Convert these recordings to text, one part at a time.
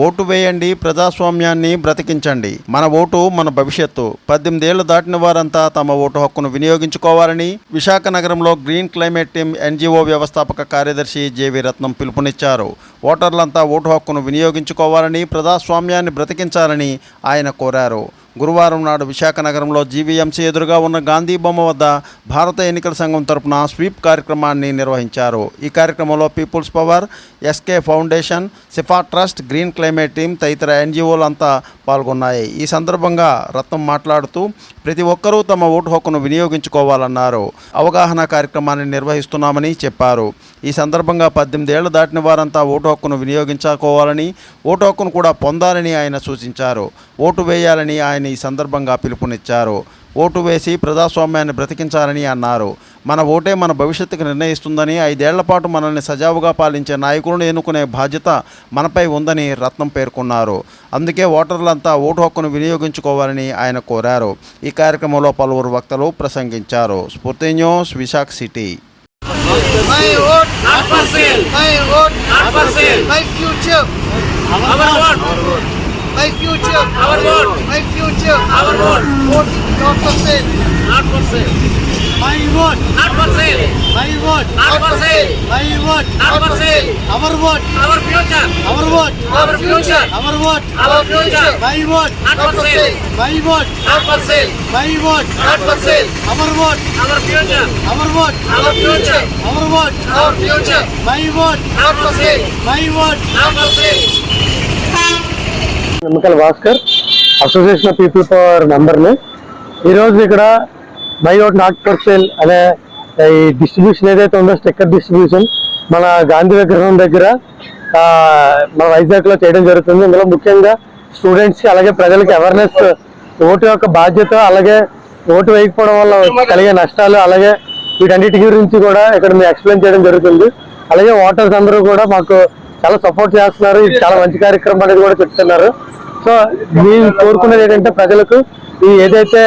Vote వేయండి, ప్రజాస్వామ్యాన్ని బ్రతికించండి. మన ఓటు మన భవిష్యత్తు. 18 ఏళ్లు దాటిన వారంతా తమ ఓటు హక్కును వినియోగించుకోవాలని విశాఖ నగరంలో గ్రీన్ క్లైమేట్ టీమ్ ఎన్జిఓ వ్యవస్థాపక కార్యదర్శి జేవి రత్నం పిలుపునిచ్చారు. ఓటర్లంతా ఓటు హక్కును వినియోగించుకోవాలని, ప్రజాస్వామ్యాన్ని బ్రతికించాలని ఆయన కోరారు. గురువారం నాడు విశాఖ నగరంలో జీవీఎంసీ ఎదురుగా ఉన్న గాంధీ బొమ్మ వద్ద భారత ఎన్నికల సంఘం తరపున స్వీప్ కార్యక్రమాన్ని నిర్వహించారు. ఈ కార్యక్రమంలో పీపుల్స్ పవర్, ఎస్కే ఫౌండేషన్, సిఫా ట్రస్ట్, గ్రీన్ క్లైమేట్ టీమ్ తదితర ఎన్జిఓలు అంతా పాల్గొన్నాయి. ఈ సందర్భంగా రత్నం మాట్లాడుతూ ప్రతి ఒక్కరూ తమ ఓటు హక్కును వినియోగించుకోవాలన్నారు. అవగాహన కార్యక్రమాన్ని నిర్వహిస్తున్నామని చెప్పారు. ఈ సందర్భంగా 18 ఏళ్లు దాటిన వారంతా ఓటు హక్కును వినియోగించుకోవాలని, ఓటు హక్కును కూడా పొందాలని ఆయన సూచించారు. ఓటు వేయాలని ఆయన ఈ సందర్భంగా పిలుపునిచ్చారు. ఓటు వేసి ప్రజాస్వామ్యాన్ని బ్రతికించాలని అన్నారు. మన ఓటే మన భవిష్యత్తుకు నిర్ణయిస్తుందని, 5 ఏళ్ల పాటు మనల్ని సజావుగా పాలించే నాయకులను ఎన్నుకునే బాధ్యత మనపై ఉందని రత్నం పేర్కొన్నారు. అందుకే ఓటర్లంతా ఓటు హక్కును వినియోగించుకోవాలని ఆయన కోరారు. ఈ కార్యక్రమంలో పలువురు వక్తలు ప్రసంగించారు. స్ఫూర్తి news, Visakha city. My vote not for sale. My vote not for sale. My future. Our vote. My future. Our vote. My future. Our vote. Vote not for sale. Not for sale. My vote not for sale. My vote not for sale. My vote not for sale. Our vote. Our future. Our vote. Our future. Our vote. Our future. My vote not for sale. My vote not for sale. My vote not for sale. Our vote. Our future. Our vote. Our future. Our vote. Our future. My vote not for sale. My vote not for sale. Nimmakal Bhaskar, association of people power మెంబర్ని. ఈరోజు ఇక్కడ my vote not for sale అనే ఈ distribution ఏదైతే ఉందో, sticker distribution మన గాంధీ విగ్రహం దగ్గర మన వైజాగ్లో చేయడం జరుగుతుంది. ఇందులో ముఖ్యంగా స్టూడెంట్స్కి అలాగే ప్రజలకి అవేర్నెస్, ఓటు యొక్క బాధ్యత, అలాగే ఓటు వేయకపోవడం వల్ల కలిగే నష్టాలు, అలాగే వీటన్నిటి గురించి కూడా ఇక్కడ మేము ఎక్స్ప్లెయిన్ చేయడం జరుగుతుంది. అలాగే ఓటర్స్ అందరూ కూడా మాకు చాలా సపోర్ట్ చేస్తున్నారు. ఇది చాలా మంచి కార్యక్రమం అనేది కూడా చెప్తున్నారు. సో మేము కోరుకునేది ఏంటంటే ప్రజలకు ఈ ఏదైతే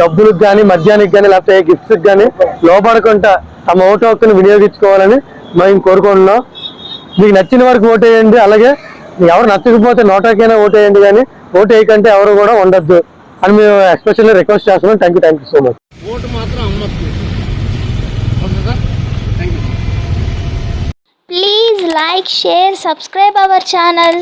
డబ్బులకు కానీ, మద్యానికి కానీ, లేకపోతే గిఫ్ట్స్కి కానీ లోపడకుండా తమ ఓటు హక్కును వినియోగించుకోవాలని మేము కోరుకుంటున్నాం. మీకు నచ్చిన వరకు ఓటు వేయండి, అలాగే ఎవరు నచ్చకపోతే నోటాకైనా ఓటు వేయండి, కానీ ఓటు వేయకంటే ఎవరు కూడా ఉండొద్దు అని మేము ఎస్పెషల్లీ రిక్వెస్ట్ చేస్తున్నాం. Thank you so much. Vote మాత్రం అమ్మద్దు. Please like, share, subscribe our channel.